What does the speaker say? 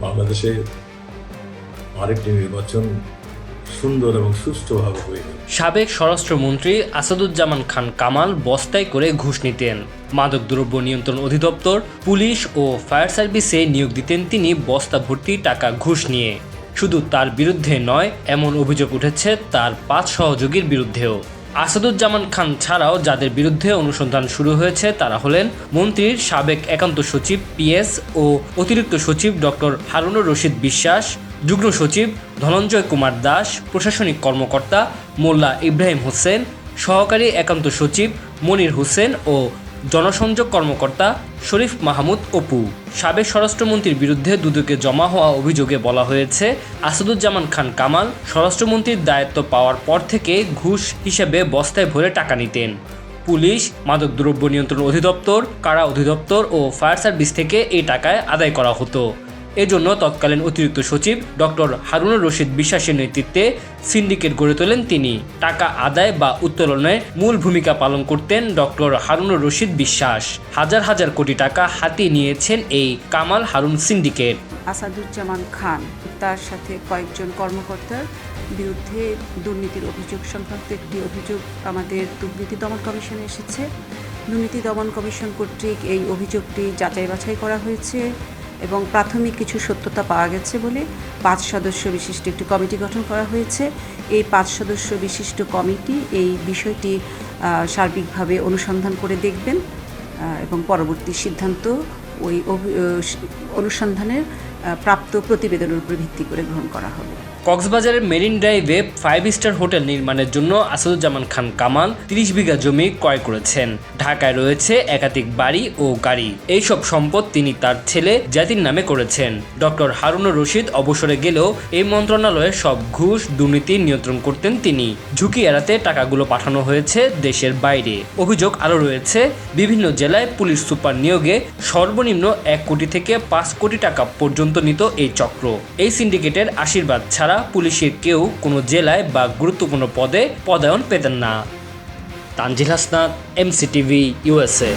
বাংলাদেশে আরেকটি নির্বাচন সুন্দর এবং সুষ্ঠুভাবে হয়ে গেল। সাবেক স্বরাষ্ট্রমন্ত্রী আসাদুজ্জামান খান কামাল বস্তায় করে ঘুষ নিতেন। মাদকদ্রব্য নিয়ন্ত্রণ অধিদপ্তর, পুলিশ ও ফায়ার সার্ভিসে নিয়োগ দিতেন তিনি বস্তা ভর্তি টাকা ঘুষ নিয়ে। শুধু তার বিরুদ্ধে নয়, এমন অভিযোগ উঠেছে তার 5 সহযোগীর বিরুদ্ধেও। আসাদুজ্জামান খান ছাড়াও যাদের বিরুদ্ধে অনুসন্ধান শুরু হয়েছে তারা হলেন মন্ত্রীর সাবেক একান্ত সচিব পিএস ও অতিরিক্ত সচিব ডক্টর হারুনুর রশিদ বিশ্বাস, যুগ্ম সচিব ধনঞ্জয় কুমার দাস, প্রশাসনিক কর্মকর্তা মোল্লা ইব্রাহিম হোসেন, সহকারী একান্ত সচিব মনির হোসেন ও জনসংযোগ কর্মকর্তা শরীফ মাহমুদ অপু। সাবেক স্বরাষ্ট্রমন্ত্রীর বিরুদ্ধে দুদকে জমা হওয়া অভিযোগে বলা হয়েছে, আসাদুজ্জামান খান কামাল স্বরাষ্ট্রমন্ত্রীর দায়িত্ব পাওয়ার পর থেকে ঘুষ হিসেবে বস্তায় ভরে টাকা নিতেন। পুলিশ, মাদকদ্রব্য নিয়ন্ত্রণ অধিদপ্তর, কারা অধিদপ্তর ও ফায়ার সার্ভিস থেকে এই টাকায় আদায় করা হতো। এজন্য তৎকালীন অতিরিক্ত সচিব ডক্টর হারুনুর রশিদ বিশ্বাসের নেতৃত্বে সিন্ডিকেট গড়ে তোলেন তিনি। টাকা আদায় বা উত্তোলনে মূল ভূমিকা পালন করতেন ডক্টর হারুনুর রশিদ বিশ্বাস। হাজার হাজার কোটি টাকা হাতিয়ে নিয়েছেন এই কামাল হারুন সিন্ডিকেট। আসাদুজ্জামান খান তার সাথে কয়েকজন কর্মকর্তার বিরুদ্ধে দুর্নীতির অভিযোগ সংক্রান্ত একটি অভিযোগ আমাদের দুর্নীতি দমন কমিশনে এসেছে। দুর্নীতি দমন কমিশন কর্তৃক এই অভিযোগটি যাচাই বাছাই করা হয়েছে এবং প্রাথমিক কিছু সত্যতা পাওয়া গেছে বলে 5 সদস্য বিশিষ্ট একটি কমিটি গঠন করা হয়েছে। এই 5 সদস্য বিশিষ্ট কমিটি এই বিষয়টি সার্বিকভাবে অনুসন্ধান করে দেখবেন এবং পরবর্তী সিদ্ধান্ত ওই অনুসন্ধানের প্রাপ্ত প্রতিবেদনের উপর ভিত্তি করে গ্রহণ করা হবে। কক্সবাজারের মেরিন ড্রাইভে 5 স্টার হোটেল নির্মাণের জন্য আসাদুজ্জামান খান কামাল 30 বিঘা জমি ক্রয় করেছেন। ঢাকায় রয়েছে একাধিক বাড়ি ও গাড়ি। এইসব সম্পদ তিনি তার ছেলে জাতির নামে করেছেন। ডক্টর হারুনুর রশিদ অবসরে গেলেও এই মন্ত্রণালয়ের সব ঘুষ দুর্নীতি নিয়ন্ত্রণ করতেন তিনি। ঝুঁকি এড়াতে টাকাগুলো পাঠানো হয়েছে দেশের বাইরে। অভিযোগ আরও রয়েছে, বিভিন্ন জেলায় পুলিশ সুপার নিয়োগে সর্বনিম্ন 1 কোটি থেকে 5 কোটি টাকা পর্যন্ত নিত এই চক্র। এই সিন্ডিকেটের আশীর্বাদ ছাড়া পুলিশের কেউ কোনো জেলায় বা গুরুত্বপূর্ণ পদে পদায়ন পেতেন না। Tanzil Hasnat, MCTV, USA।